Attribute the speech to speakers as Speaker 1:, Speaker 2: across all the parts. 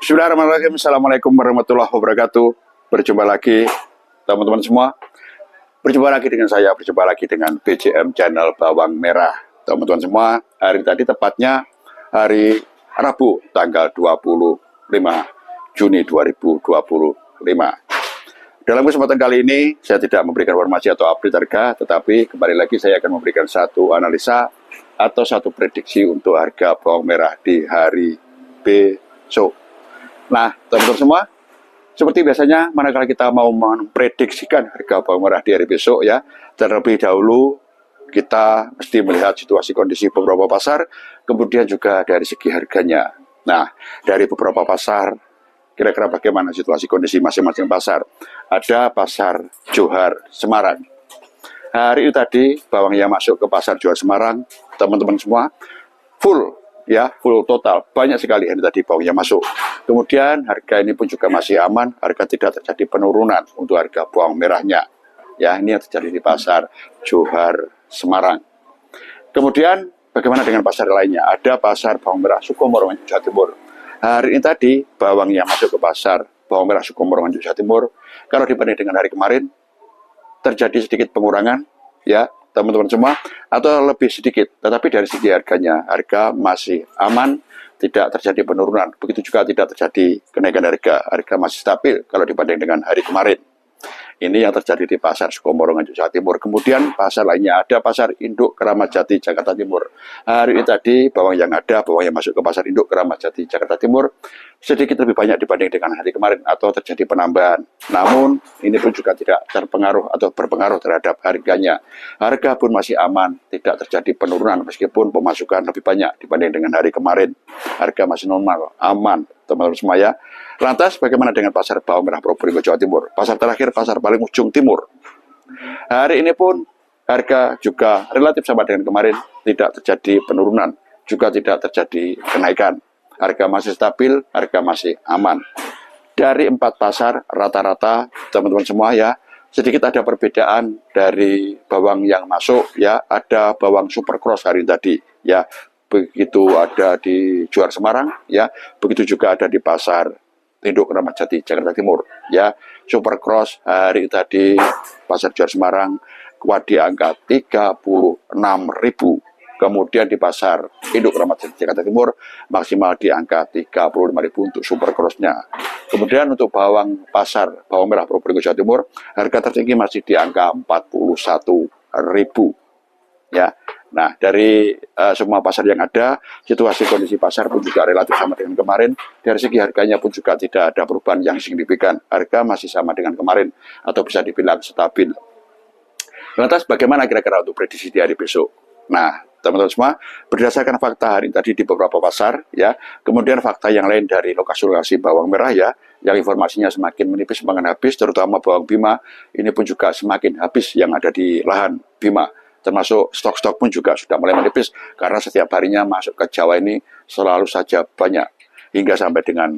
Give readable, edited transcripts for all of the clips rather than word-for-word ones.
Speaker 1: Bismillahirrahmanirrahim. Assalamualaikum warahmatullahi wabarakatuh. Berjumpa lagi teman-teman semua. Berjumpa lagi dengan saya, berjumpa lagi dengan BJM Channel Bawang Merah. Teman-teman semua, hari tadi tepatnya hari Rabu tanggal 25 Juni 2025. Dalam kesempatan kali ini, saya tidak memberikan informasi atau update harga, tetapi kembali lagi saya akan memberikan satu analisa atau satu prediksi untuk harga bawang merah di hari besok. Nah, teman-teman semua, seperti biasanya, manakala kita mau memprediksikan harga bawang merah di hari besok ya, terlebih dahulu kita mesti melihat situasi kondisi beberapa pasar, kemudian juga dari segi harganya. Nah, dari beberapa pasar, kira-kira bagaimana situasi kondisi masing-masing pasar? Ada pasar Johar Semarang. Hari ini tadi bawang yang masuk ke pasar Johar Semarang, teman-teman semua, full total, banyak sekali hari tadi bawang yang masuk. Kemudian harga ini pun juga masih aman, harga tidak terjadi penurunan untuk harga bawang merahnya. Ya, ini yang terjadi di pasar Johar Semarang. Kemudian bagaimana dengan pasar lainnya? Ada pasar bawang merah Sukomoro, Jawa Timur. Hari ini tadi bawang yang masuk ke pasar bawang merah Sukomoro, Jawa Timur, kalau dibanding dengan hari kemarin terjadi sedikit pengurangan, ya teman-teman semua, atau lebih sedikit, tetapi dari segi harganya, harga masih aman, tidak terjadi penurunan. Begitu juga tidak terjadi kenaikan harga masih stabil kalau dibanding dengan hari kemarin. Ini yang terjadi di pasar Sukomoro, Jawa Timur. Kemudian pasar lainnya ada pasar Induk Keramat Jati, Jakarta Timur. Hari ini tadi bawang yang masuk ke pasar Induk Keramat Jati, Jakarta Timur sedikit lebih banyak dibanding dengan hari kemarin atau terjadi penambahan. Namun ini pun juga tidak terpengaruh atau berpengaruh terhadap harganya. Harga pun masih aman, tidak terjadi penurunan meskipun pemasukan lebih banyak dibanding dengan hari kemarin. Harga masih normal, aman, teman-teman semua ya. Lantas bagaimana dengan pasar bawang merah Probolinggo, Jawa Timur? Pasar terakhir, pasar paling ujung timur. Hari ini pun harga juga relatif sama dengan kemarin, tidak terjadi penurunan, juga tidak terjadi kenaikan. Harga masih stabil, harga masih aman. Dari 4 pasar rata-rata teman-teman semua ya, sedikit ada perbedaan dari bawang yang masuk ya, ada bawang super cross hari tadi ya. Begitu ada di Johar Semarang ya, begitu juga ada di pasar Induk Keramat Jati, Jakarta Timur ya. Super cross hari tadi pasar Johar Semarang kuat di angka 36.000. Kemudian di pasar Induk Keramat Jati, Jakarta Timur maksimal di angka 35.000 untuk super crossnya. Kemudian untuk bawang bawang merah Probolinggo, Jawa Timur, harga tertinggi masih di angka 41.000 ya. Nah, dari semua pasar yang ada, situasi kondisi pasar pun juga relatif sama dengan kemarin. Dari segi harganya pun juga tidak ada perubahan yang signifikan. Harga masih sama dengan kemarin atau bisa dibilang stabil. Lantas bagaimana kira-kira untuk prediksi di hari besok? Nah, teman-teman semua, berdasarkan fakta hari tadi di beberapa pasar ya, kemudian fakta yang lain dari lokasi-lokasi bawang merah ya, yang informasinya semakin menipis semakin habis, terutama bawang Bima, ini pun juga semakin habis yang ada di lahan Bima. Termasuk stok-stok pun juga sudah mulai menipis karena setiap harinya masuk ke Jawa ini selalu saja banyak hingga sampai dengan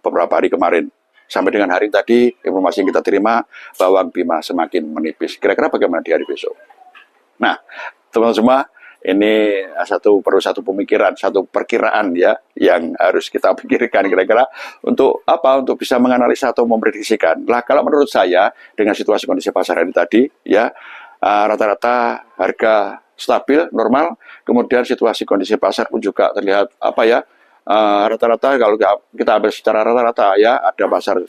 Speaker 1: beberapa hari kemarin. Sampai dengan hari tadi informasi yang kita terima bawang Bima semakin menipis. Kira-kira bagaimana di hari besok? Nah, teman-teman semua, ini perlu satu pemikiran, satu perkiraan ya yang harus kita pikirkan kira-kira untuk apa? Untuk bisa menganalisa atau memprediksikan. Lah kalau menurut saya dengan situasi kondisi pasar hari tadi ya, rata-rata harga stabil, normal, kemudian situasi kondisi pasar pun juga terlihat rata-rata kalau kita ambil secara rata-rata ya, ada pasar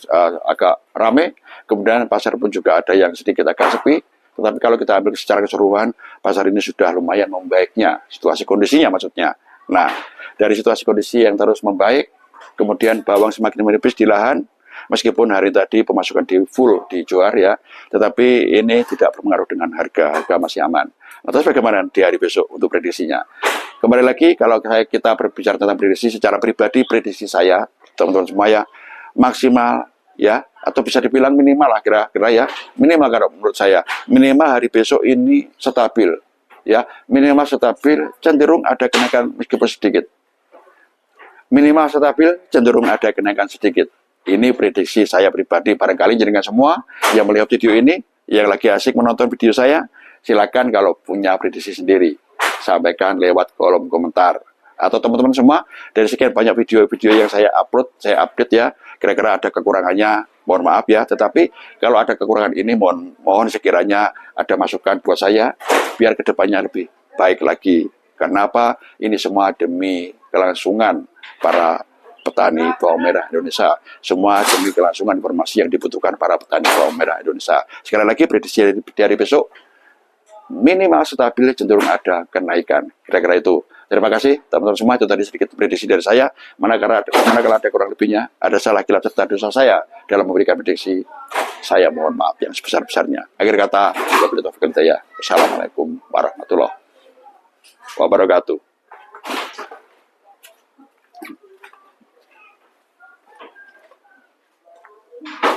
Speaker 1: agak ramai, kemudian pasar pun juga ada yang sedikit agak sepi, tetapi kalau kita ambil secara keseluruhan, pasar ini sudah lumayan membaiknya, situasi kondisinya maksudnya. Nah, dari situasi kondisi yang terus membaik, kemudian bawang semakin menipis di lahan, meskipun hari tadi pemasukan di full di Johar ya, tetapi ini tidak berpengaruh dengan harga masih aman. Nah, terus bagaimana di hari besok untuk prediksinya? Kembali lagi, kalau kita berbicara tentang prediksi, secara pribadi prediksi saya, teman-teman semua ya, maksimal ya, atau bisa dibilang minimal lah kira-kira ya, minimal kalau menurut saya, minimal hari besok ini stabil ya, minimal stabil, cenderung ada kenaikan meskipun sedikit. Minimal stabil, cenderung ada kenaikan sedikit. Ini prediksi saya pribadi, barangkali jenengan semua yang melihat video ini, yang lagi asik menonton video saya, silakan kalau punya prediksi sendiri, sampaikan lewat kolom komentar. Atau teman-teman semua, dari sekian banyak video-video yang saya upload, saya update ya, kira-kira ada kekurangannya, mohon maaf ya. Tetapi kalau ada kekurangan ini, mohon sekiranya ada masukan buat saya, biar kedepannya lebih baik lagi. Karena apa? Ini semua demi kelangsungan para petani bawang merah Indonesia. Semua demi kelangsungan informasi yang dibutuhkan para petani bawang merah Indonesia. Sekali lagi, prediksi dari besok, minimal stabil cenderung ada kenaikan. Kira-kira itu. Terima kasih teman-teman semua. Itu tadi sedikit prediksi dari saya. Manakala ada kurang lebihnya, ada salah kilap serta dosa saya dalam memberikan prediksi, saya mohon maaf yang sebesar-besarnya. Akhir kata, wabillahi taufiq wal hidayah. Wassalamualaikum warahmatullahi wabarakatuh.